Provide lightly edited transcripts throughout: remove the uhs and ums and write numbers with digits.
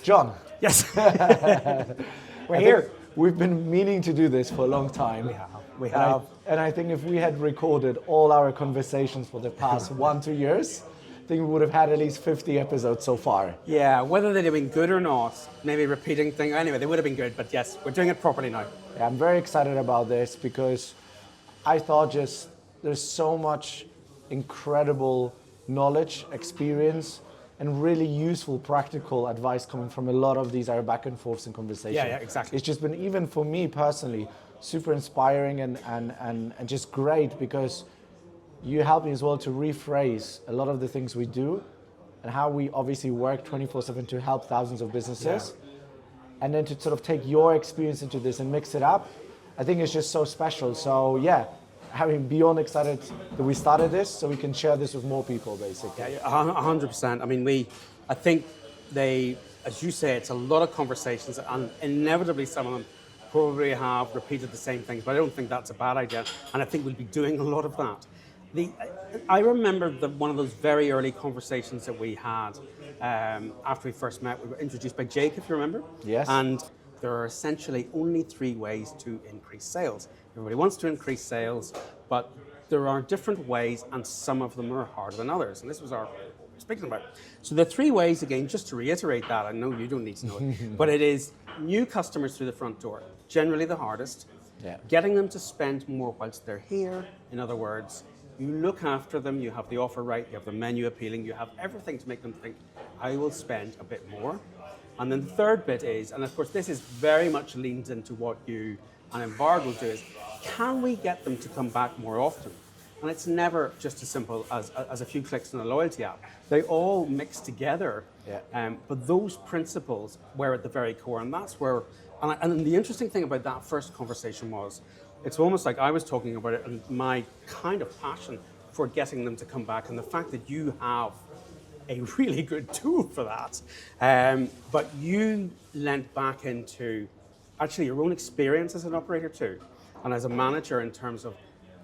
John. Yes. We're I here. think we've been meaning to do this for a long time. We have. And I think if we had recorded all our conversations for the past 1-2 years, I think we would have had at least 50 episodes so far. Yeah, whether they'd have been good or not, maybe repeating things. Anyway, they would have been good, but yes, we're doing it properly now. Yeah, I'm very excited about this because I thought just there's so much incredible knowledge, experience, and really useful practical advice coming from a lot of these our back and forths and conversations. Yeah, exactly. It's just been, even for me personally, super inspiring and just great because you help me as well to rephrase a lot of the things we do and how we obviously work 24/7 to help thousands of businesses. And then to sort of take your experience into this and mix it up, I think it's just so special. So yeah, having beyond excited that we started this so we can share this with more people basically. Yeah, 100%. I mean, I think they, as you say, it's a lot of conversations and inevitably some of them probably have repeated the same things, but I don't think that's a bad idea. And I think we'll be doing a lot of that. I remember one of those very early conversations that we had after we first met. We were introduced by Jake, if you remember. Yes. And there are essentially only 3 ways to increase sales. Everybody wants to increase sales, but there are different ways and some of them are harder than others. And this was our speaking about. So the 3 ways, again, just to reiterate that, I know you don't need to know it, but it is new customers through the front door, generally the hardest. Yeah. Getting them to spend more whilst they're here. In other words, you look after them, you have the offer right, you have the menu appealing, you have everything to make them think, I will spend a bit more. And then the third bit is, and of course this is very much leans into what you and Embargo do, is can we get them to come back more often? And it's never just as simple as a few clicks on a loyalty app. They all mix together. Yeah. But those principles were at the very core, and that's where, and the interesting thing about that first conversation was, it's almost like I was talking about it and my kind of passion for getting them to come back and the fact that you have a really good tool for that. But you lent back into actually your own experience as an operator too, and as a manager in terms of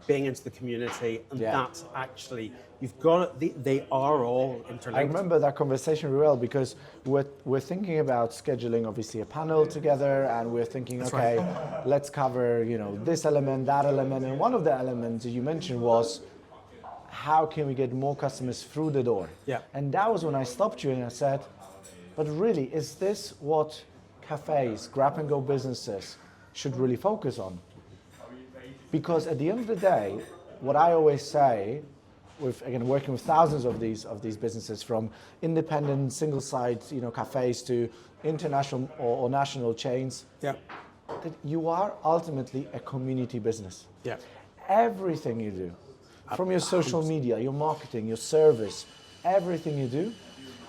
being into the community, and that's actually, you've got it, they are all interlinked. I remember that conversation really well because we're thinking about scheduling obviously a panel together and we're thinking, let's cover, this element, that element, and one of the elements that you mentioned was how can we get more customers through the door? Yeah. And that was when I stopped you and I said, but really, is this what cafes, grab-and-go businesses should really focus on? Because at the end of the day, what I always say, with again working with thousands of these businesses, from independent single-site cafes to international or national chains, that you are ultimately a community business. Yeah. Everything you do, from your social media, your marketing, your service, everything you do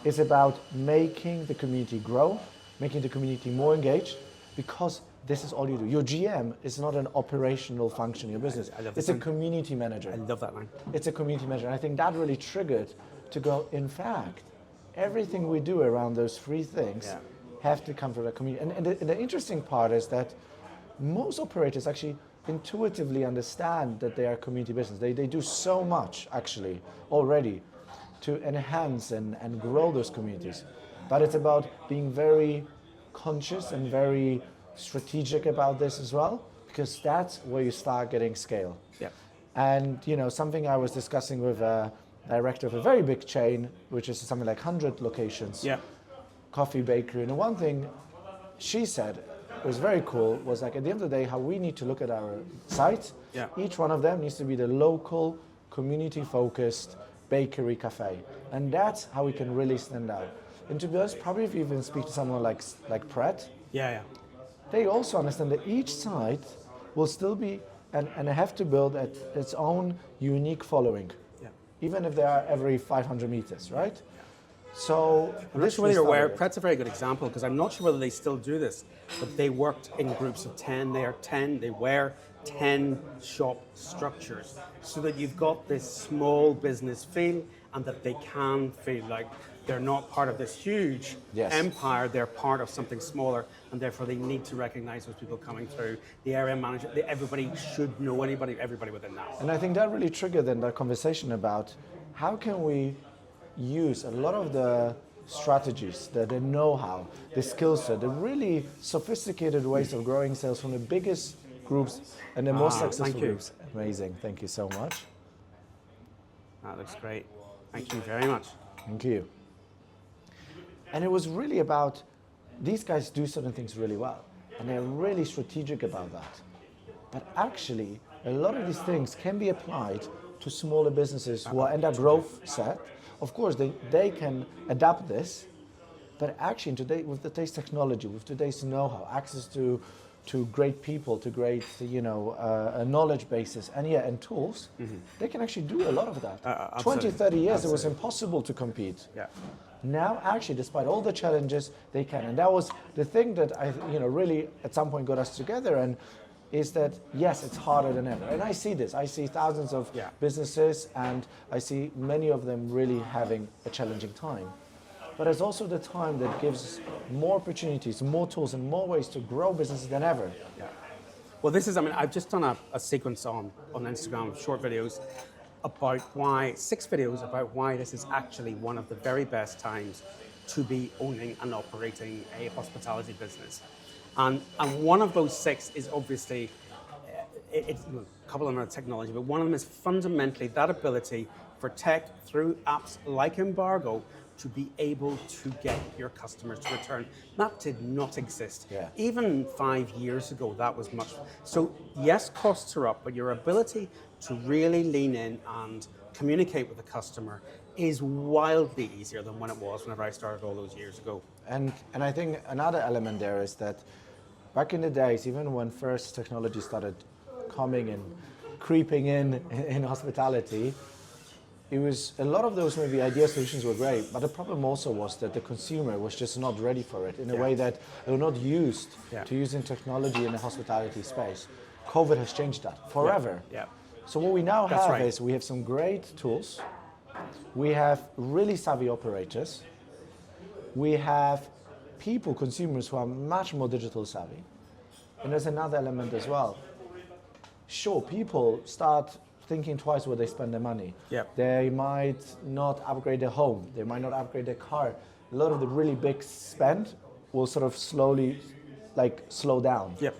is about making the community grow, making the community more engaged, because this is all you do. Your GM is not an operational function in your business. It's a community manager. I love that line. It's a community manager. And I think that really triggered to go, in fact, everything we do around those 3 things have to come from the community. And the interesting part is that most operators actually intuitively understand that they are a community business. They do so much, actually, already to enhance and grow those communities. But it's about being very conscious and very strategic about this as well, because that's where you start getting scale. Yeah. And something I was discussing with a director of a very big chain, which is something like 100 locations, coffee bakery, and the one thing she said was very cool was like, at the end of the day, how we need to look at our site, each one of them needs to be the local, community-focused bakery cafe, and that's how we can really stand out. And to be honest, probably if you even speak to someone like Pret, they also understand that each site will still be and have to build its own unique following, even if they are every 500 meters, right? So I'm not sure whether you're aware, Pret's a very good example, because I'm not sure whether they still do this, but they worked in groups of 10. They wear 10 shop structures, so that you've got this small business feel and that they can feel like they're not part of this huge empire, they're part of something smaller, and therefore they need to recognize those people coming through. The area manager, everybody should know everybody within that. And I think that really triggered then that conversation about how can we use a lot of the strategies, the know-how, the skill set, the really sophisticated ways of growing sales from the biggest groups and the most successful groups. Amazing. Thank you so much. That looks great. Thank you very much. Thank you. And it was really about, these guys do certain things really well, and they're really strategic about that. But actually, a lot of these things can be applied to smaller businesses who are in that growth set. Of course, they can adapt this, but actually today, with today's technology, with today's know-how, access to great people, to great knowledge bases, and tools, they can actually do a lot of that. 20, 30 years, it was impossible to compete. Yeah. Now, actually, despite all the challenges, they can. And that was the thing that I really at some point got us together, and is that, yes, it's harder than ever. And I see this. I see thousands of businesses, and I see many of them really having a challenging time. But it's also the time that gives more opportunities, more tools, and more ways to grow businesses than ever. Yeah. Well, this is, I've just done a sequence on Instagram of short videos about 6 videos about why this is actually one of the very best times to be owning and operating a hospitality business. And one of those 6 is obviously, it's a couple of them are technology, but one of them is fundamentally that ability for tech through apps like Embargo to be able to get your customers to return. That did not exist. Yeah. Even 5 years ago, that was much. So yes, costs are up, but your ability to really lean in and communicate with the customer is wildly easier than when it was whenever I started all those years ago. And I think another element there is that back in the days, even when first technology started coming and creeping in hospitality, it was a lot of those maybe idea solutions were great, but the problem also was that the consumer was just not ready for it in a way that they were not used to using technology in the hospitality space. COVID has changed that forever. Yeah. So what we now have is we have some great tools. We have really savvy operators. We have people, consumers who are much more digital savvy. And there's another element as well. Sure, people start thinking twice where they spend their money. Yep. They might not upgrade their home. They might not upgrade their car. A lot of the really big spend will sort of slowly slow down. Yep.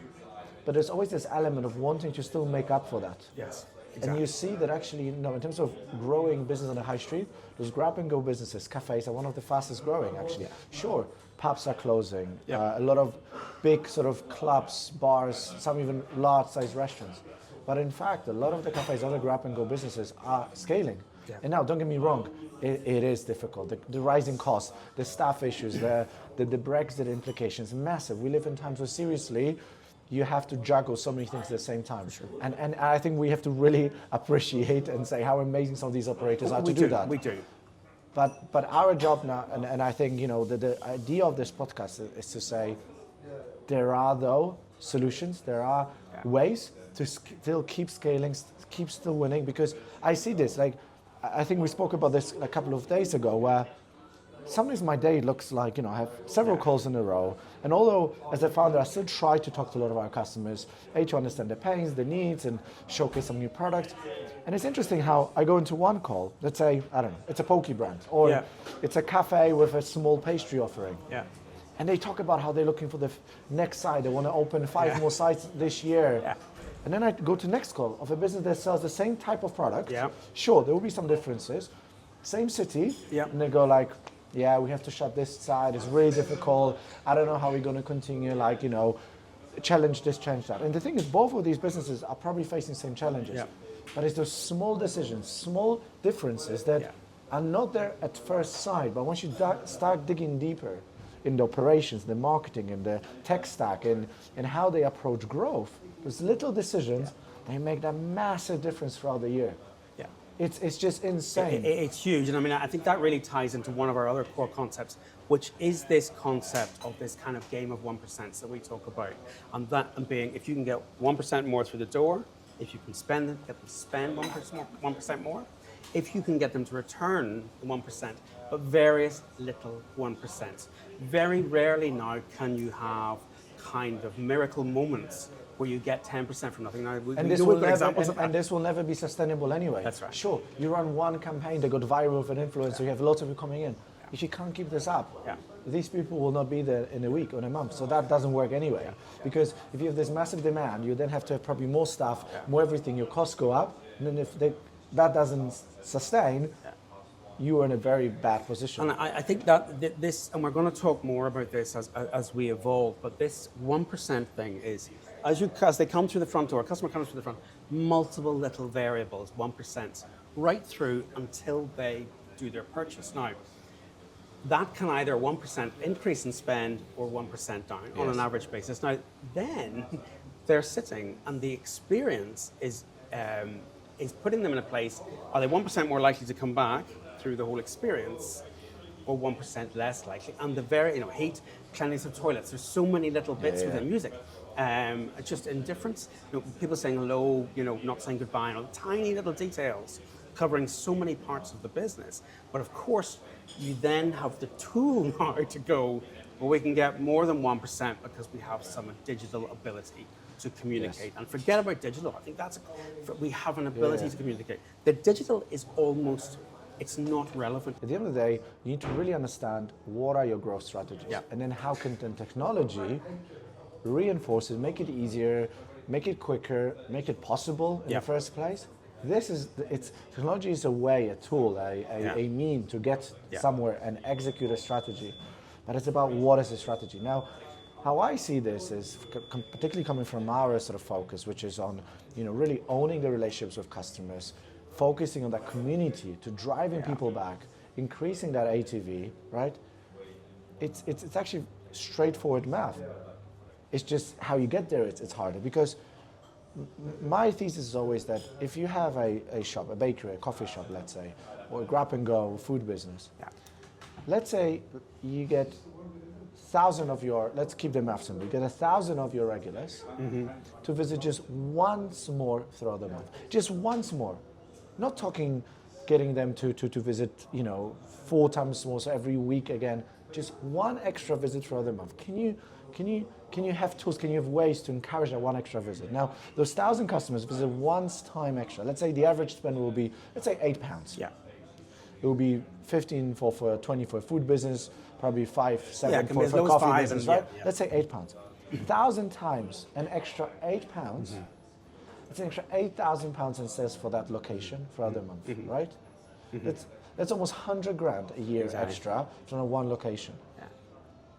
But there's always this element of wanting to still make up for that. Yes. Exactly. And you see that actually, in terms of growing business on the high street, those grab-and-go businesses, cafes, are one of the fastest growing, actually. Yeah. Sure, pubs are closing. A lot of big sort of clubs, bars, some even large-sized restaurants. But in fact, a lot of the cafes, other grab-and-go businesses are scaling. Yeah. And now, don't get me wrong, it is difficult. The rising costs, the staff issues, the Brexit implications, massive. We live in times where seriously, you have to juggle so many things at the same time. Sure. And I think we have to really appreciate and say how amazing some of these operators are to do that. We do. But our job now, and I think the idea of this podcast is to say there are though solutions, there are ways to still keep scaling, keep still winning, because I see this, I think we spoke about this a couple of days ago, where sometimes my day looks like, I have several calls in a row, and although as a founder I still try to talk to a lot of our customers, to understand their pains, their needs, and showcase some new products. And it's interesting how I go into one call, let's say, I don't know, it's a poke brand, or it's a cafe with a small pastry offering. Yeah. And they talk about how they're looking for the next site, they want to open 5 more sites this year. Yeah. And then I go to next call of a business that sells the same type of product. Yeah. Sure, there will be some differences. Same city, and they go we have to shut this side, it's really difficult, I don't know how we're going to continue, challenge this, change that. And the thing is, both of these businesses are probably facing the same challenges. But it's those small decisions, small differences that are not there at first sight, but once you start digging deeper in the operations, the marketing, and the tech stack, and how they approach growth, those little decisions, they make that massive difference throughout the year. It's just insane. It's huge, and I think that really ties into one of our other core concepts, which is this concept of this kind of game of 1% that we talk about, and being if you can get 1% more through the door, if you can get them to spend 1% more, if you can get them to return the 1%, but various little 1%. Very rarely now can you have kind of miracle moments where you get 10% from nothing. Now, this will never be sustainable anyway. That's right. Sure, you run one campaign that got viral with an influencer, you have lots of people coming in. If you can't keep this up, Yeah. these people will not be there in a week or in a month. So that doesn't work anyway. Because if you have this massive demand, you then have to have probably more staff, more everything, your costs go up. And then if that doesn't sustain, you are in a very bad position. And I think that this, and we're going to talk more about this as we evolve, but this 1% thing is, as they come through the front door, a customer comes through the front, multiple little variables, 1%, right through until they do their purchase. Now, that can either 1% increase in spend or 1% down on an average basis. Now, then they're sitting and the experience is putting them in a place, are they 1% more likely to come back through the whole experience or 1% less likely? And the very, heat, cleanliness of toilets, there's so many little bits within music. Just indifference, people saying hello, not saying goodbye, and all the tiny little details covering so many parts of the business. But of course, you then have the tool now to go, well, we can get more than 1% because we have some digital ability to communicate. And forget about digital. I think we have an ability to communicate. The digital is almost, it's not relevant. At the end of the day, you need to really understand what are your growth strategies. And then how can then technology reinforce it, make it easier, make it quicker, make it possible in the first place. Technology is a way, a tool, a mean to get somewhere and execute a strategy. But it's about what is the strategy. Now, how I see this is, particularly coming from our sort of focus, which is on really owning the relationships with customers, focusing on that community to driving people back, increasing that ATV, right? It's actually straightforward math. It's just how you get there, it's harder. Because my thesis is always that if you have a shop, a bakery, a coffee shop, let's say, or a grab-and-go food business, let's say you get 1,000 of your, let's keep the math simple, you get 1,000 of your regulars to visit just once more throughout the month. Just once more. Not talking getting them to visit, 4 times more, so every week again. Just one extra visit throughout the month. Can you have tools, can you have ways to encourage that one extra visit? Now, those 1,000 customers visit once time extra. Let's say the average spend will be, let's say £8. Yeah. It will be 15 for 20 for a food business, probably 5, 7 for those coffee five business, and, right? yeah. Let's say £8. 1,000 times an extra £8. It's an extra £8,000 in sales for that location throughout the month, right? That's almost 100 grand a year extra from one location. Yeah.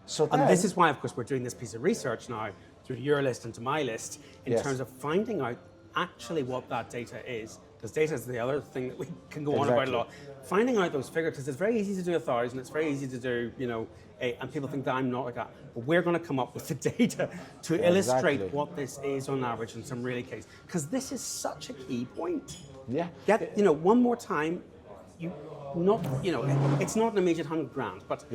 So and this is why, of course, we're doing this piece of research now through your list and to my list in terms of finding out actually what that data is. Because data is the other thing that we can go on about a lot. Finding out those figures, because it's very easy to do 1,000, it's very easy to do, and people think that I'm not like that. But we're going to come up with the data to illustrate what this is on average in some really cases. Because this is such a key point. Yeah. Get, one more time, it's not an immediate 100 grand, but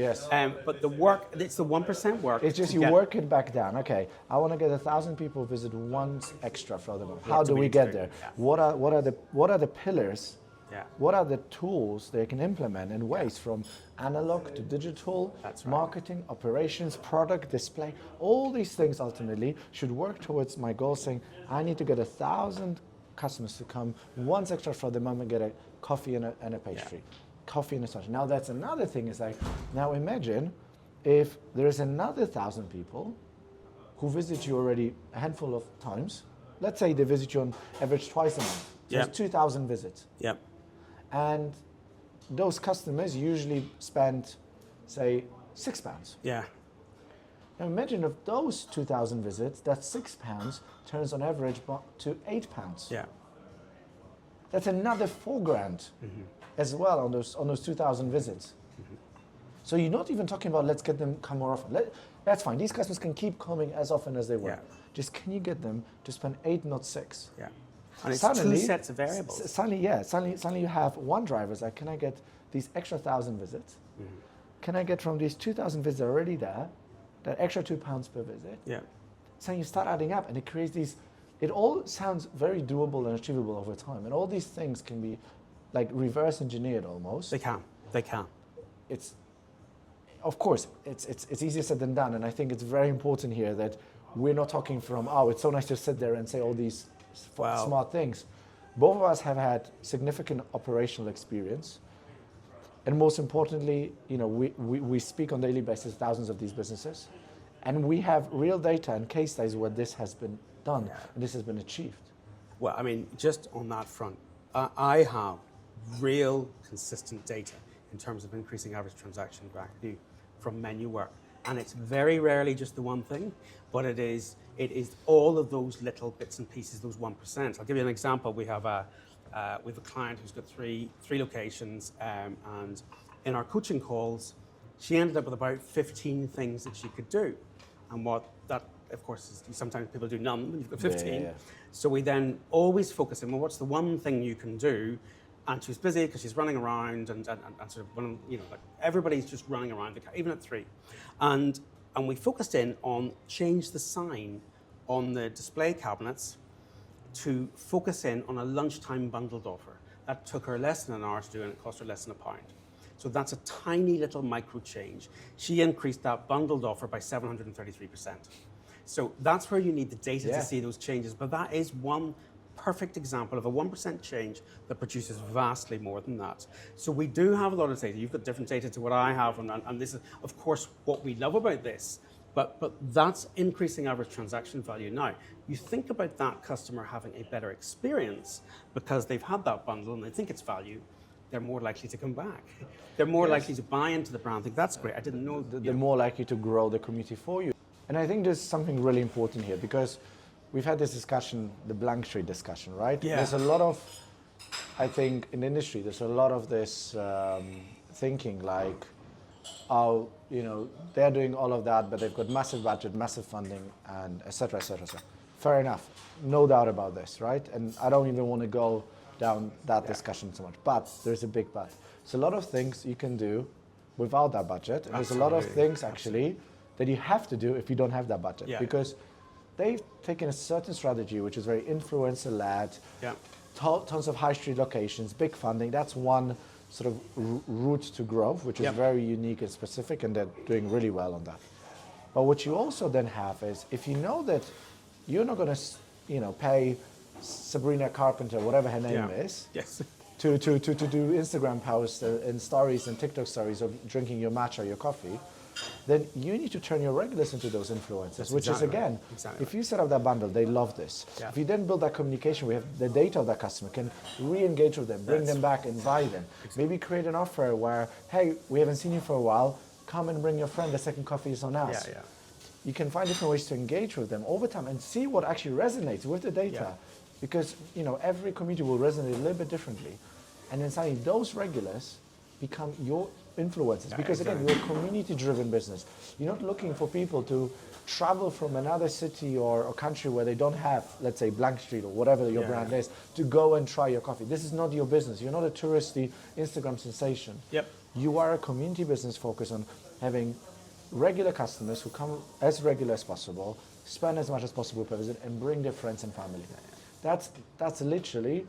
but the work, it's the 1% work. It's just you work it back down. Okay, I want to get 1,000 people visit once extra for the month. How do we get there? Yeah. What are the pillars? Yeah. What are the tools they can implement in ways from analog to digital, marketing, operations, product, display? All these things ultimately should work towards my goal, saying I need to get 1,000 customers to come once extra for the month and get a coffee and a pastry. Coffee and a sausage. Now that's another thing, is like, now imagine if there is another 1,000 people who visit you already a handful of times. Let's say they visit you on average twice a month. So it's 2,000 visits. Yep. And those customers usually spend, say, £6. Yeah. Now imagine if those 2,000 visits, that £6 turns on average to £8. Yeah. That's another £4 grand as well on those 2,000 visits. So you're not even talking about let's get them come more often. That's fine. These customers can keep coming as often as they want. Just can you get them to spend 8, not 6? Yeah. And it's suddenly, 2 sets of variables. Suddenly you have one driver. It's like, can I get these extra 1,000 visits? Can I get from these 2,000 visits already there, that extra £2 per visit? Yeah. So you start adding up, and it creates these. It all sounds very doable and achievable over time, and all these things can be like reverse engineered almost. They can. It's, of course, it's easier said than done, and I think it's very important here that we're not talking from, it's so nice to sit there and say all these smart things. Both of us have had significant operational experience. And most importantly, we speak on a daily basis thousands of these businesses, and we have real data and case studies where this has been done and this has been achieved. Well, I mean, just on that front, I have real consistent data in terms of increasing average transaction value from menu work. And it's very rarely just the one thing, but it is all of those little bits and pieces, those 1%. I'll give you an example. We have a client who's got three locations, and in our coaching calls, she ended up with about 15 things that she could do. And what that, of course, is sometimes people do none when you've got 15. Yeah. So we then always focus on, well, what's the one thing you can do? And she was busy because she's running around and sort of, like everybody's just running around, even at 3. And we focused in on change the sign on the display cabinets to focus in on a lunchtime bundled offer. That took her less than an hour to do, and it cost her less than £1. So that's a tiny little micro change. She increased that bundled offer by 733%. So that's where you need the data to see those changes. But that is one perfect example of a 1% change that produces vastly more than that. So we do have a lot of data. You've got different data to what I have, and this is, of course, what we love about this. But that's increasing average transaction value. Now, you think about that customer having a better experience because they've had that bundle and they think it's value, they're more likely to come back. They're more likely to buy into the brand. I think that's great. I didn't know. They're more likely to grow the community for you. And I think there's something really important here because we've had this discussion, the blank street discussion, right? Yeah. There's a lot of, I think, in the industry, there's a lot of this thinking like, oh, they're doing all of that, but they've got massive budget, massive funding, and et cetera, et cetera, et cetera. Fair enough. No doubt about this, right? And I don't even want to go down that discussion so much. But there's a big but. There's a lot of things you can do without that budget. And there's a lot of things, actually, that you have to do if you don't have that budget. Yeah. Because they've taken a certain strategy, which is very influencer-led, tons of high street locations, big funding. That's one sort of route to growth, which is very unique and specific, and they're doing really well on that. But what you also then have is, if you know that you're not going to, pay Sabrina Carpenter, whatever her name is, to do Instagram posts and stories and TikTok stories of drinking your matcha or your coffee, then you need to turn your regulars into those influencers. That's which exactly is, again, if you set up that bundle, they love this. Yeah. If you then build that communication, we have the data of that customer, can re-engage with them, bring them back, invite them. Exactly. Maybe create an offer where, hey, we haven't seen you for a while, come and bring your friend, the second coffee is on us. Yeah, yeah. You can find different ways to engage with them over time and see what actually resonates with the data. Yeah. Because every community will resonate a little bit differently. And then suddenly those regulars become your influencers. Yeah, because again, you're a community-driven business. You're not looking for people to travel from another city or country where they don't have, let's say, Blank Street or whatever your brand is, to go and try your coffee. This is not your business. You're not a touristy Instagram sensation. Yep. You are a community business focused on having regular customers who come as regular as possible, spend as much as possible per visit, and bring their friends and family. That's literally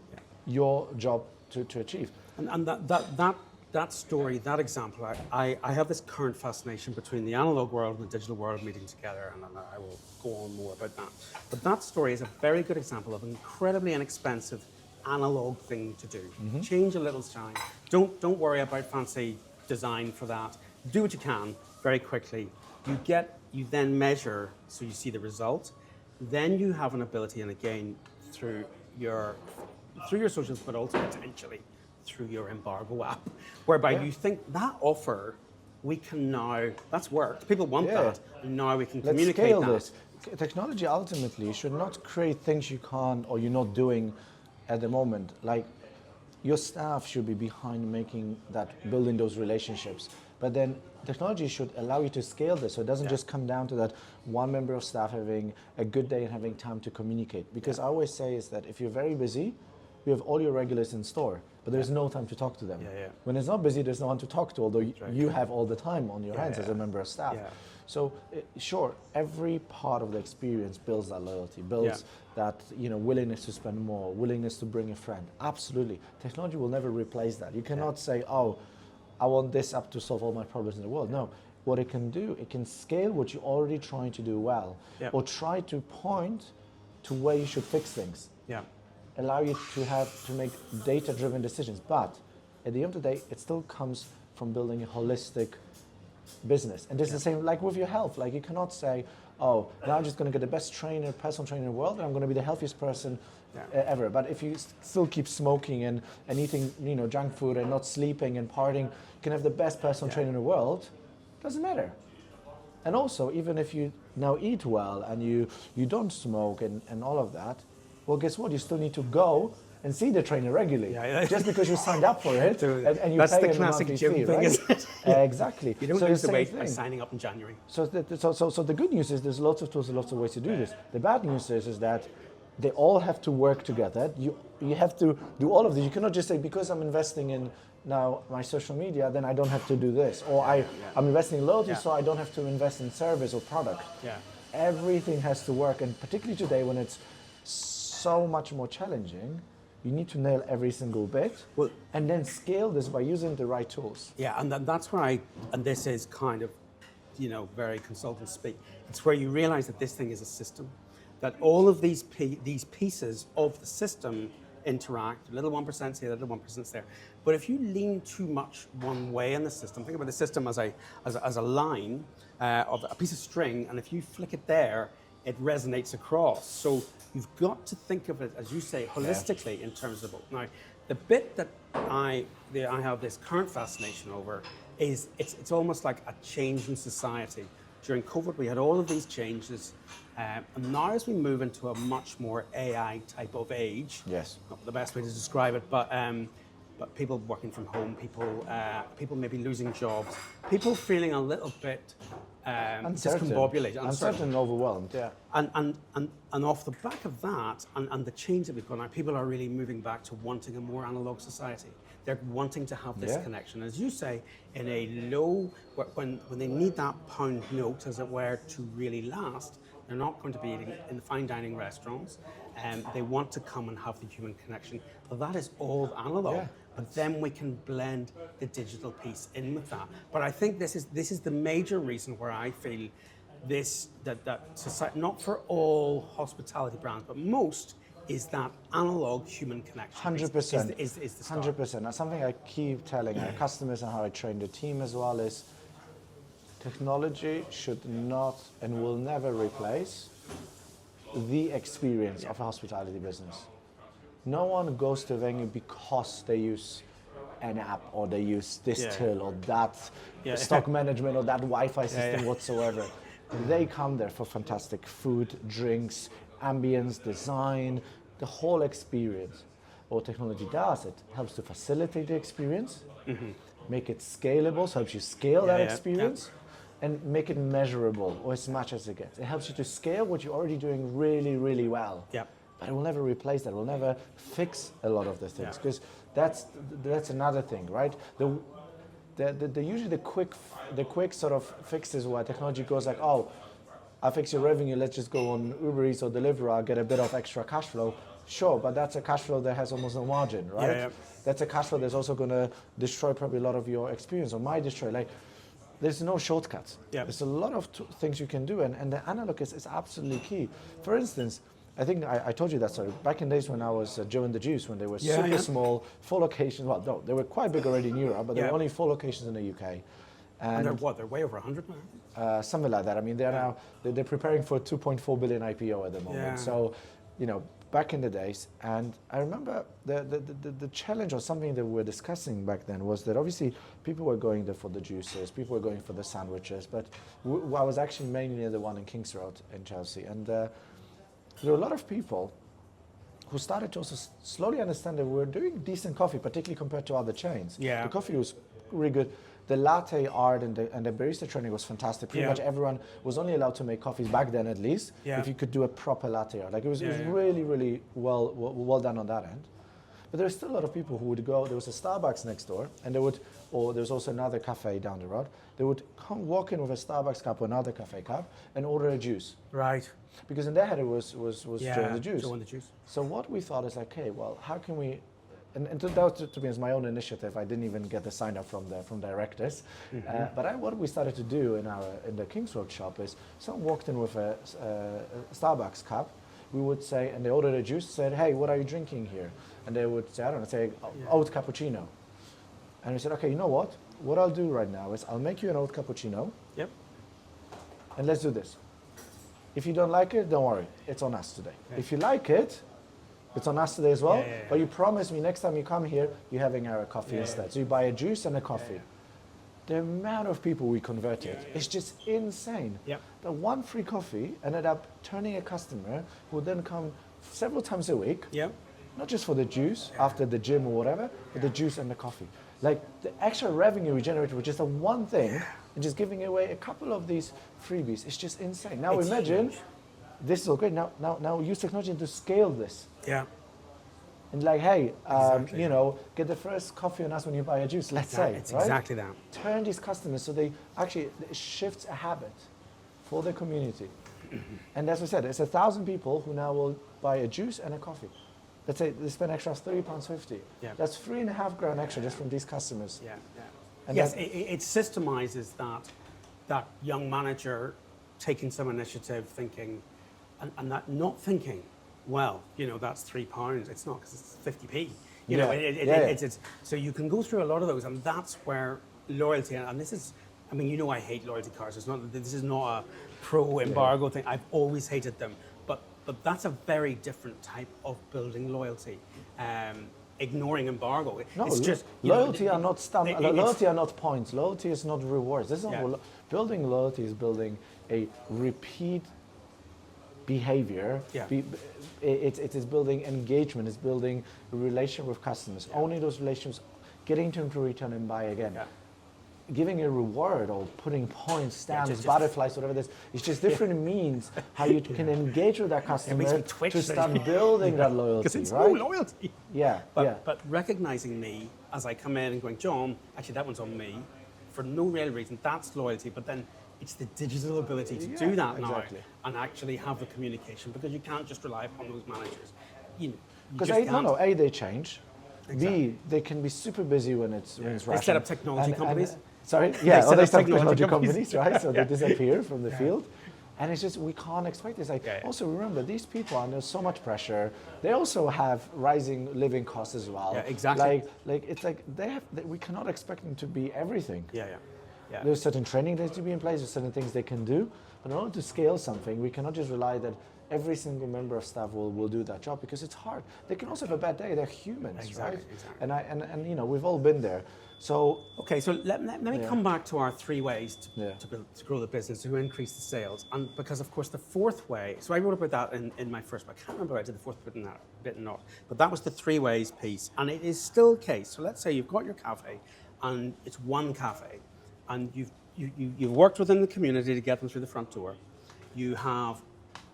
your job to achieve. And that story, that example, I have this current fascination between the analog world and the digital world meeting together, and I will go on more about that. But that story is a very good example of an incredibly inexpensive analog thing to do. Mm-hmm. Change a little sign. Don't worry about fancy design for that. Do what you can very quickly. You then measure, so you see the result. Then you have an ability, and again, through your socials, but also potentially through your embargo app, whereby you think that offer, we can now, that's worked. People want that, and now we can communicate scale that. This. Technology ultimately should not create things you can't or you're not doing at the moment. Like, your staff should be behind building those relationships. But then technology should allow you to scale this, so it doesn't just come down to that one member of staff having a good day and having time to communicate. Because I always say is that if you're very busy, you have all your regulars in store, but there's no time to talk to them. When it's not busy, there's no one to talk to, although you have all the time on your hands as a member of staff. So sure, every part of the experience builds that loyalty, builds that willingness to spend more, willingness to bring a friend. Absolutely. Technology will never replace that. You cannot say, oh, I want this app to solve all my problems in the world. No. What it can do, it can scale what you're already trying to do well, or try to point to where you should fix things. Allow you to make data-driven decisions. But at the end of the day, it still comes from building a holistic business. And this is the same like with your health. Like you cannot say, oh, now I'm just going to get the best personal trainer in the world, and I'm going to be the healthiest person ever. But if you still keep smoking and eating, junk food and not sleeping and partying, you can have the best personal trainer in the world. Doesn't matter. And also, even if you now eat well and you don't smoke and all of that, well, guess what? You still need to go and see the trainer regularly. Just because you signed up for it and you That's pay the a classic monthly gym fee, thing, right? isn't it? Exactly. You don't so lose the same weight by thing. signing up in January. So the good news is there's lots of tools and lots of ways to do this. The bad news is that they all have to work together. You have to do all of this. You cannot just say, because I'm investing in now my social media, then I don't have to do this. Or I'm investing in loyalty, so I don't have to invest in service or product. Yeah. Everything has to work, and particularly today when it's so much more challenging, you need to nail every single bit, and then scale this by using the right tools. Yeah, and that's where and this is kind of, very consultant speak. It's where you realize that this thing is a system, that all of these pieces of the system interact. A little 1% here, a little 1% there. But if you lean too much one way in the system, think about the system as a line of a piece of string, and if you flick it there, it resonates across. So you've got to think of it, as you say, holistically in terms of both. Now, the bit that I have this current fascination over is it's almost like a change in society. During COVID, we had all of these changes, and now as we move into a much more AI type of age, not the best way to describe it, but people working from home, people maybe losing jobs, people feeling a little bit discombobulated, uncertain and overwhelmed, and off the back of that, and the change that we've got now, people are really moving back to wanting a more analog society. They're wanting to have this connection, as you say, in a low, when they need that pound note, as it were, to really last. They're not going to be eating in the fine dining restaurants, and they want to come and have the human connection. But that is all analog. But then we can blend the digital piece in with that. But I think this is the major reason where I feel that society, not for all hospitality brands, but most, is that analog human connection. 100%. Is the start. 100%. That's something I keep telling our customers and how I train the team as well is technology should not and will never replace the experience of a hospitality business. No one goes to a venue because they use an app or they use this till or that stock management or that Wi-Fi system whatsoever. They come there for fantastic food, drinks, ambience, design, the whole experience. What technology does, it helps to facilitate the experience, make it scalable, so it helps you scale that experience, and make it measurable, or as much as it gets. It helps you to scale what you're already doing really, really well. But it will never replace that. It will never fix a lot of the things, because that's another thing, right? Usually the quick sort of fixes where technology goes like, oh, I fix your revenue, let's just go on Uber Eats or Deliveroo, get a bit of extra cash flow. Sure, but that's a cash flow that has almost no margin, right? That's a cash flow that's also going to destroy probably a lot of your experience, or might destroy. Like, there's no shortcuts. There's a lot of things you can do, and the analog is absolutely key. For instance, I think I told you that story. Back in days when I was Joe and the Juice, when they were super small, 4 locations. Well, no, they were quite big already in Europe, but there were only 4 locations in the UK. And they're what? They're way over 100 now? Something like that. I mean, they're now they're preparing for a 2.4 billion IPO at the moment. So, back in the days, and I remember the challenge or something that we were discussing back then was that obviously people were going there for the juices, people were going for the sandwiches, but I was actually mainly near the one in Kings Road in Chelsea, and there were a lot of people who started to also slowly understand that we were doing decent coffee, particularly compared to other chains. The coffee was really good. The latte art and the barista training was fantastic. Pretty much everyone was only allowed to make coffees back then, at least, if you could do a proper latte art. Like it was really, really well done on that end. But there were still a lot of people who would go. There was a Starbucks next door, and or there was also another cafe down the road. They would come walk in with a Starbucks cup or another cafe cup and order a juice. Right. Because in their head it was Joe and the Juice. Joe and the Juice. So what we thought is like, okay, well, how can we? And that was, to be honest, my own initiative. I didn't even get the sign up from directors. But what we started to do in the Kings Road shop is someone walked in with a Starbucks cup. We would say, and they ordered a juice. Said, hey, what are you drinking here? And they would say, I don't know, say oat cappuccino. And we said, okay, you know what? what I'll do right now is I'll make you an oat cappuccino, Yep. and let's do this. If you don't like it, don't worry. It's on us today. Okay. If you like it, it's on us today as well. Yeah. But you promise me next time you come here, you're having our coffee instead. So you buy a juice and a coffee. The amount of people we converted is just insane. Yep. The one free coffee ended up turning a customer who would then come several times a week, Yep. not just for the juice after the gym or whatever, but the juice and the coffee. Like the extra revenue we generated with just a one thing and just giving away a couple of these freebies is just insane. Now It's imagine, huge. this is all great. Now use technology to scale this. Yeah. And like, hey, Exactly. you know, get the first coffee on us when you buy a juice, let's say. It's right? exactly that. Turn these customers so they actually, it shifts a habit for the community. And as I said, it's 1,000 people who now will buy a juice and a coffee. Let's say they spend extra £3.50. Yeah. That's $3.5 extra just from these customers. Yeah. And Yes, that- it systemizes that young manager taking some initiative, thinking, and that not thinking, well, you know, that's £3. It's not because it's 50p. You know, Yeah. it's so you can go through a lot of those, and that's where loyalty. And this is, I mean, you know, I hate loyalty cards. It's not. This is not a pro-embargo thing. I've always hated them, but that's a very different type of building loyalty. Ignoring embargo. No, it's just you know, loyalty are not it's- loyalty are not points. Loyalty is not rewards. This is Yeah. not building loyalty is building a repeat behavior. Yeah. It is building engagement. It's building a relationship with customers. Only those relationships, getting them to return and buy again. Yeah. Giving a reward or putting points, stamps, just- butterflies, whatever it is, it's just different means how you can engage with that customer makes me twitch to then. start building that loyalty, Because it's right? no loyalty. Yeah, But recognizing me as I come in and going, John, actually that one's on me, for no real reason, that's loyalty. But then it's the digital ability to do that exactly. now and actually have the communication, because you can't just rely upon those managers. You Because just A, can't. A, they change. Exactly. B, they can be super busy when it's They rational. set up technology companies. Sorry, yeah, set or they up set up technology technology companies. companies, right? So they disappear from the field. And it's just, we can't expect this. Like, Yeah, yeah. also remember, these people are under so much pressure. They also have rising living costs as well. Yeah, exactly. It's like we cannot expect them to be everything. Yeah. There's certain training that needs to be in place, there's certain things they can do. But in order to scale something, we cannot just rely that every single member of staff will do that job, because it's hard. They can also have a bad day. They're humans, Exactly, right? exactly. And you know, we've all been there. So Okay, so let me come back to our three ways to grow the business, to increase the sales. And because, of course, the fourth way, so I wrote about that in my first book. I can't remember if I did the fourth bit or not, but that was the three ways piece. And it is still the case. So let's say you've got your cafe, and it's one cafe, and you've worked within the community to get them through the front door. You have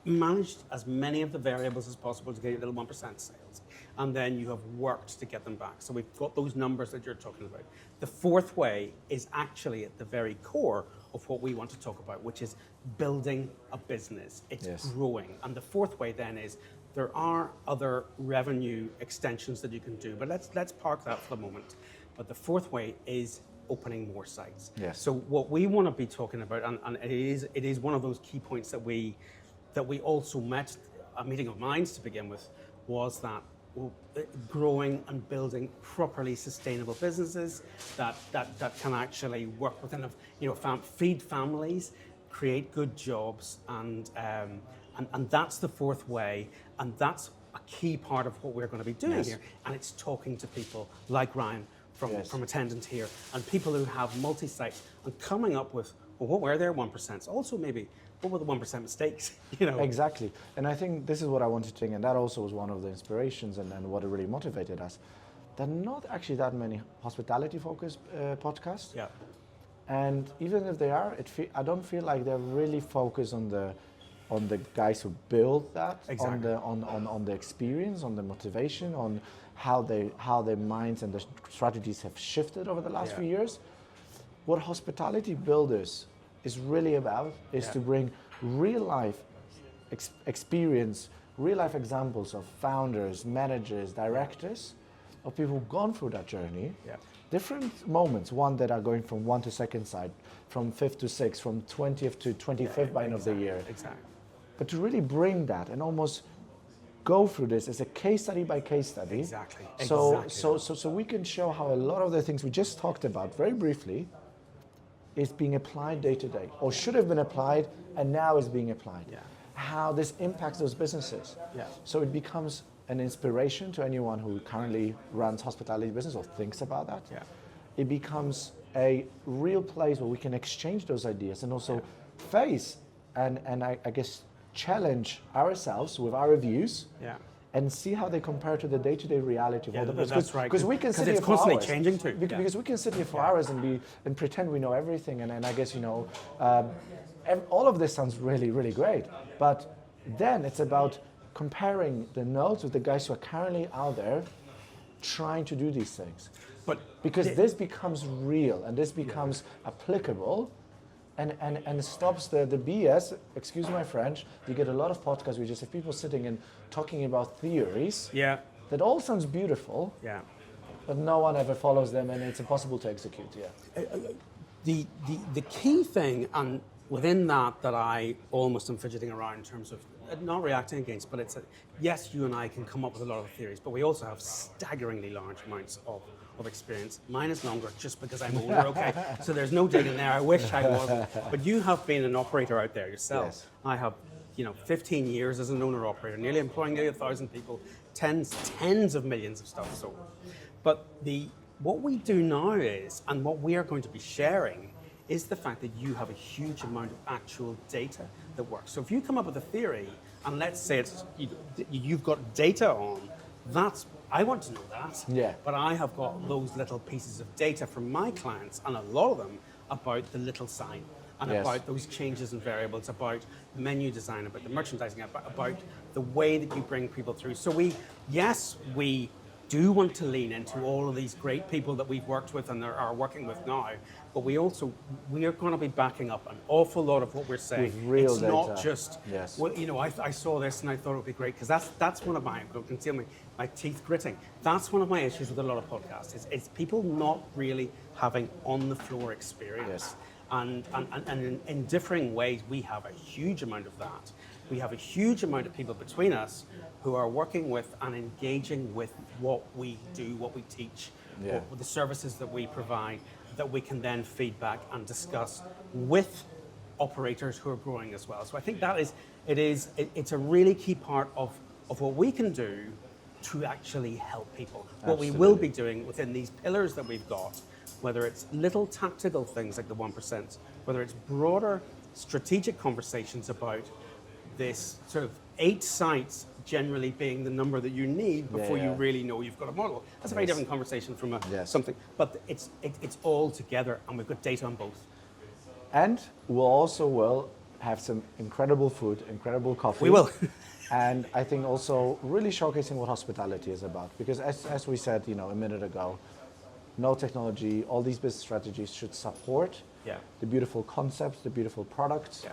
managed as many of the variables as possible to get your little 1% sales. And then you have worked to get them back. So we've got those numbers that you're talking about. The fourth way is actually at the very core of what we want to talk about, which is building a business. It's growing. And the fourth way then is there are other revenue extensions that you can do, but let's park that for the moment. But the fourth way is opening more sites. Yes. So what we want to be talking about, and it is one of those key points that we also met, a meeting of minds to begin with, was that growing and building properly sustainable businesses that can actually work within feed families, create good jobs, and that's the fourth way, and that's a key part of what we're going to be doing here. And it's talking to people like Ryan from Attendant here, and people who have multi-sites, and coming up with, well, what were their 1%? Also maybe, what were the 1% mistakes? You know. Exactly. And I think this is what I wanted to think, and that also was one of the inspirations and what really motivated us. There are not actually that many hospitality-focused podcasts. Yeah. And even if they are, I don't feel like they're really focused on the guys who build that, Exactly. on the experience, on the motivation, on how their minds and the strategies have shifted over the last few years. What hospitality builders is really about is to bring real life experience, real life examples of founders, managers, directors, of people who've gone through that journey. Yeah. Different moments, one that are going from 1 to 2nd side, from 5th to 6th, from 20th to 25th by end of the year. Exactly. But to really bring that and almost go through this as a case study by case study. Exactly. So we can show how a lot of the things we just talked about very briefly is being applied day to day, or should have been applied and now is being applied. Yeah. How this impacts those businesses. Yeah. So it becomes an inspiration to anyone who currently runs hospitality business or thinks about that. Yeah. It becomes a real place where we can exchange those ideas and also face and I guess challenge ourselves with our views. Yeah. And see how they compare to the day-to-day reality of all the business. That's right. Because we can sit here it's for constantly hours. changing too. Because we can sit here for hours and pretend we know everything. And I guess, all of this sounds really, really great. But then it's about comparing the notes with the guys who are currently out there trying to do these things. But because this becomes real and this becomes applicable. And stops the BS, excuse my French, you get a lot of podcasts where you just have people sitting and talking about theories. Yeah. That all sounds beautiful. Yeah. But no one ever follows them and it's impossible to execute, The key thing, and within that I almost am fidgeting around in terms of not reacting against, but it's yes, you and I can come up with a lot of theories, but we also have staggeringly large amounts of experience. Mine is longer just because I'm older, okay? So there's no digging there. I wish I wasn't. But you have been an operator out there yourself. Yes. I have, 15 years as an owner-operator, employing nearly 1,000 people, tens of millions of stuff sold. But what we do now is, and what we are going to be sharing, is the fact that you have a huge amount of actual data that works. So if you come up with a theory, and let's say you've got data on, I want to know that. Yeah. But I have got those little pieces of data from my clients, and a lot of them about the little sign, and about those changes and variables, about menu design, about the merchandising, about the way that you bring people through. So we do want to lean into all of these great people that we've worked with and are working with now, but we are going to be backing up an awful lot of what we're saying. With real it's data. not just, I saw this and I thought it would be great, because that's one of my, don't conceal my teeth gritting. That's one of my issues with a lot of podcasts, is people not really having on-the-floor experience. Yes. And in differing ways, we have a huge amount of that. We have a huge amount of people between us who are working with and engaging with what we do, what we teach, what the services that we provide, that we can then feedback and discuss with operators who are growing as well. So I think it's a really key part of what we can do to actually help people. What we will be doing within these pillars that we've got, whether it's little tactical things like the 1%, whether it's broader strategic conversations about this sort of 8 sites generally being the number that you need before you really know you've got a model. That's a very different conversation from something, but it's all together, and we've got data on both. And we'll have some incredible food, incredible coffee. We will. And I think also really showcasing what hospitality is about. Because as we said, a minute ago, no technology, all these business strategies should support the beautiful concepts, the beautiful products,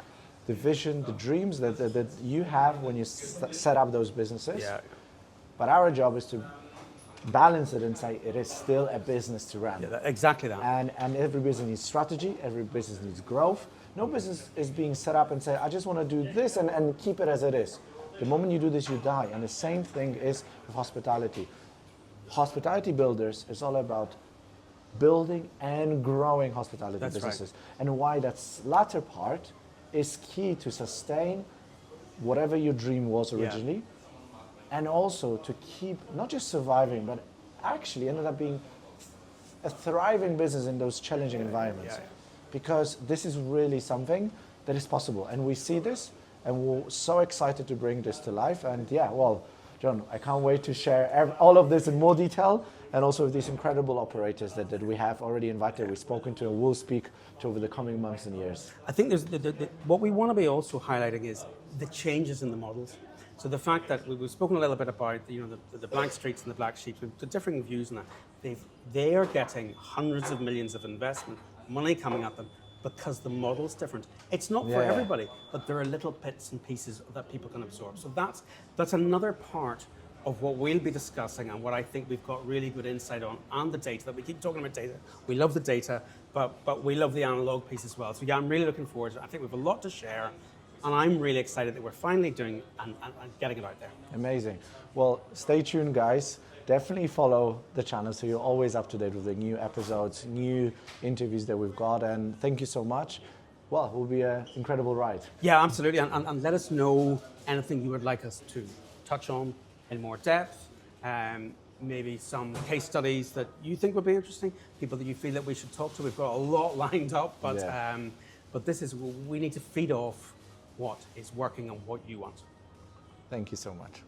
the vision, the dreams that you have when you set up those businesses. Yeah. But our job is to balance it and say it is still a business to run. Yeah, exactly that. And every business needs strategy, every business needs growth. No business is being set up and say, I just want to do this and keep it as it is. The moment you do this, you die. And the same thing is with hospitality. Hospitality builders is all about building and growing hospitality businesses. Right. And why that latter part is key to sustain whatever your dream was originally, and also to keep not just surviving, but actually ended up being a thriving business in those challenging environments. Because this is really something that is possible. And we see this, and we're so excited to bring this to life. And John, I can't wait to share all of this in more detail, and also with these incredible operators that we have already invited, we've spoken to, and will speak to over the coming months and years. I think there's what we want to be also highlighting is the changes in the models. So the fact that we've spoken a little bit about the blank streets and the black sheep, the differing views on that. They are getting hundreds of millions of investment, money coming at them, because the model's different. It's not for everybody, but there are little bits and pieces that people can absorb. So that's another part of what we'll be discussing, and what I think we've got really good insight on, and the data, that we keep talking about data. We love the data, but we love the analog piece as well. So I'm really looking forward to it. I think we have a lot to share. And I'm really excited that we're finally doing and getting it out there. Amazing. Well, stay tuned, guys. Definitely follow the channel so you're always up to date with the new episodes, new interviews that we've got. And thank you so much. Well, it will be an incredible ride. Yeah, absolutely. And let us know anything you would like us to touch on in more depth. Maybe some case studies that you think would be interesting, people that you feel that we should talk to. We've got a lot lined up, but this is, we need to feed off what is working and what you want. Thank you so much.